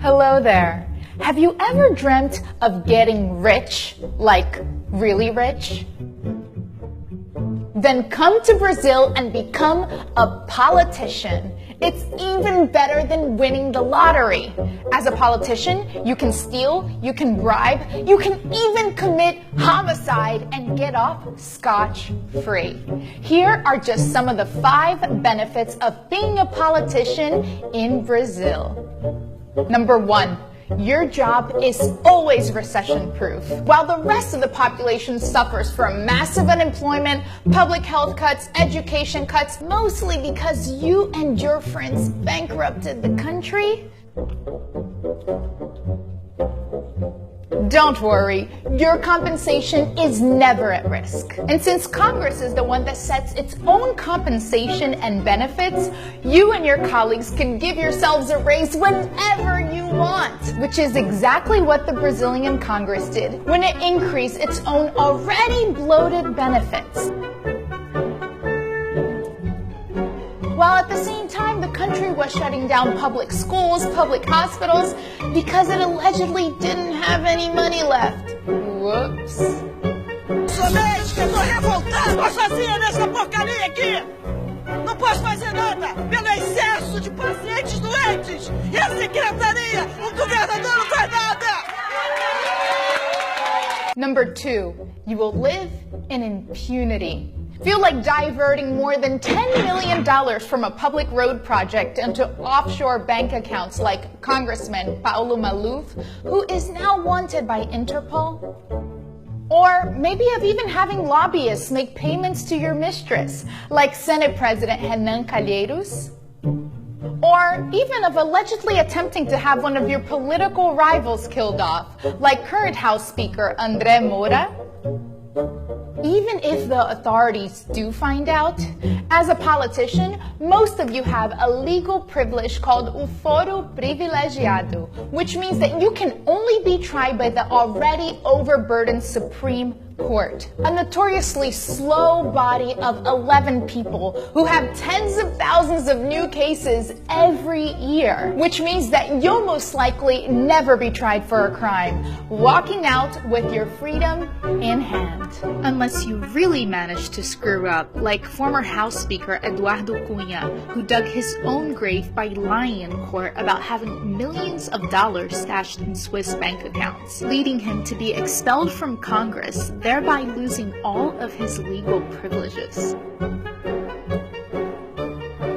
Hello there. Have you ever dreamt of getting rich, like really rich? Then come to Brazil and become a politician. It's even better than winning the lottery. As a politician, you can steal, you can bribe, you can even commit homicide and get off scotch-free. Here are just some of the 5 benefits of being a politician in Brazil. Number 1. Your job is always recession-proof. While the rest of the population suffers from massive unemployment, public health cuts, education cuts, mostly because you and your friends bankrupted the country, don't worry, your compensation is never at risk. And since Congress is the one that sets its own compensation and benefits, you and your colleagues can give yourselves a raise whenever you want, which is exactly what the Brazilian Congress did when it increased its own already bloated benefits. While at the same time, the country was shutting down public schools, public hospitals, because it allegedly didn't have any money left. Whoops. Somente que eu tô revoltado sozinha nessa porcaria aqui! Não posso fazer nada pelo excesso de pacientes doentes! E a secretaria, o governador não faz nada! Number 2, you will live in impunity. Feel like diverting more than $10 million from a public road project into offshore bank accounts like Congressman Paulo Maluf, who is now wanted by Interpol? Or maybe of even having lobbyists make payments to your mistress, like Senate President Renan Calheiros? Or even of allegedly attempting to have one of your political rivals killed off, like current House Speaker André Moura? Even if the authorities do find out, as a politician, most of you have a legal privilege called o foro privilegiado, which means that you can only be tried by the already overburdened Supreme Court, a notoriously slow body of 11 people who have tens of thousands of new cases every year, which means that you'll most likely never be tried for a crime, walking out with your freedom in hand. Unless you really manage to screw up, like former House Speaker Eduardo Cunha, who dug his own grave by lying in court about having millions of dollars stashed in Swiss bank accounts, leading him to be expelled from Congress, thereby losing all of his legal privileges.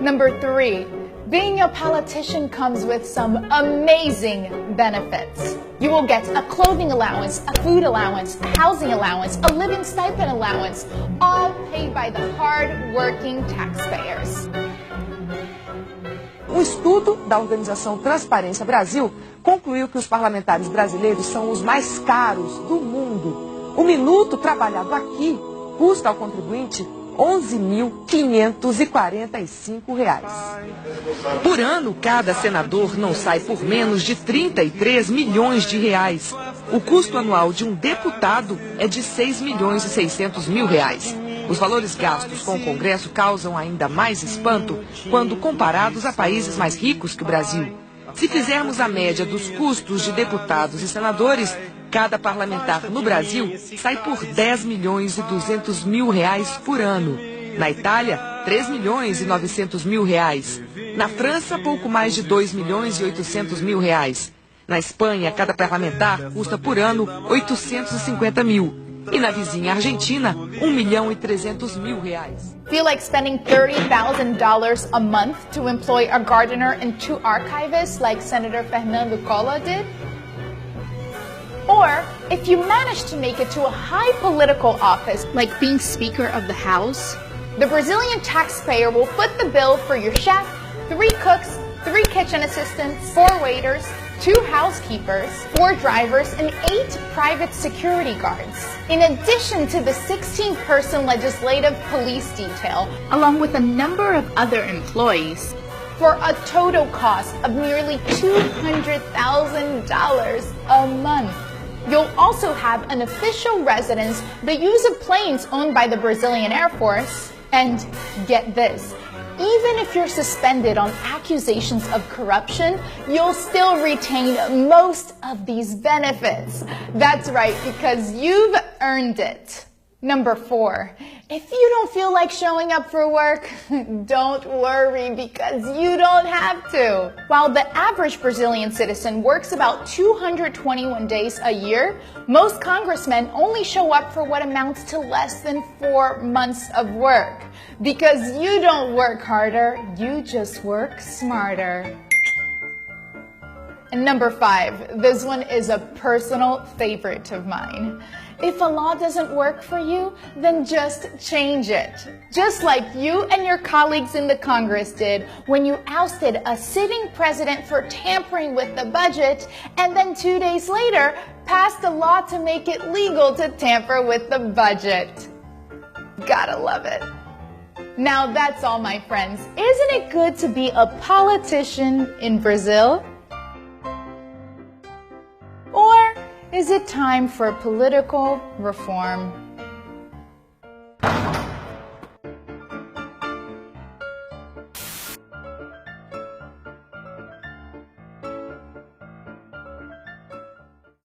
Number 3, being a politician comes with some amazing benefits. You will get a clothing allowance, a food allowance, a housing allowance, a living stipend allowance, all paid by the hard-working taxpayers. Um estudo da organização Transparência Brasil concluiu que os parlamentares brasileiros são os mais caros do mundo. O minuto trabalhado aqui custa ao contribuinte R$ 11.545. Por ano, cada senador não sai por menos de 33 milhões de reais. O custo anual de um deputado é de 6 milhões e 600 mil reais. Os valores gastos com o Congresso causam ainda mais espanto quando comparados a países mais ricos que o Brasil. Se fizermos a média dos custos de deputados e senadores, cada parlamentar no Brasil sai por 10 milhões e 200 mil reais por ano. Na Itália, 3 milhões e 900 mil reais. Na França, pouco mais de 2 milhões e 800 mil reais. Na Espanha, cada parlamentar custa por ano 850 mil. E na vizinha Argentina, 1 milhão e 300 mil reais. Feel like spending $30,000 a month to employ a gardener and 2 archivists like Senator Fernando Collor did? Or, if you manage to make it to a high political office, like being Speaker of the House, the Brazilian taxpayer will foot the bill for your chef, 3 cooks, 3 kitchen assistants, 4 waiters, 2 housekeepers, 4 drivers, and 8 private security guards, in addition to the 16-person legislative police detail, along with a number of other employees, for a total cost of nearly $200,000 a month. You'll also have an official residence, the use of planes owned by the Brazilian Air Force, and get this, even if you're suspended on accusations of corruption, you'll still retain most of these benefits. That's right, because you've earned it. Number 4, if you don't feel like showing up for work, don't worry because you don't have to. While the average Brazilian citizen works about 221 days a year, most congressmen only show up for what amounts to less than 4 months of work. Because you don't work harder, you just work smarter. And number 5, this one is a personal favorite of mine. If a law doesn't work for you, then just change it. Just like you and your colleagues in the Congress did when you ousted a sitting president for tampering with the budget, and then 2 days later passed a law to make it legal to tamper with the budget. Gotta love it. Now that's all, my friends. Isn't it good to be a politician in Brazil? Or is it time for political reform?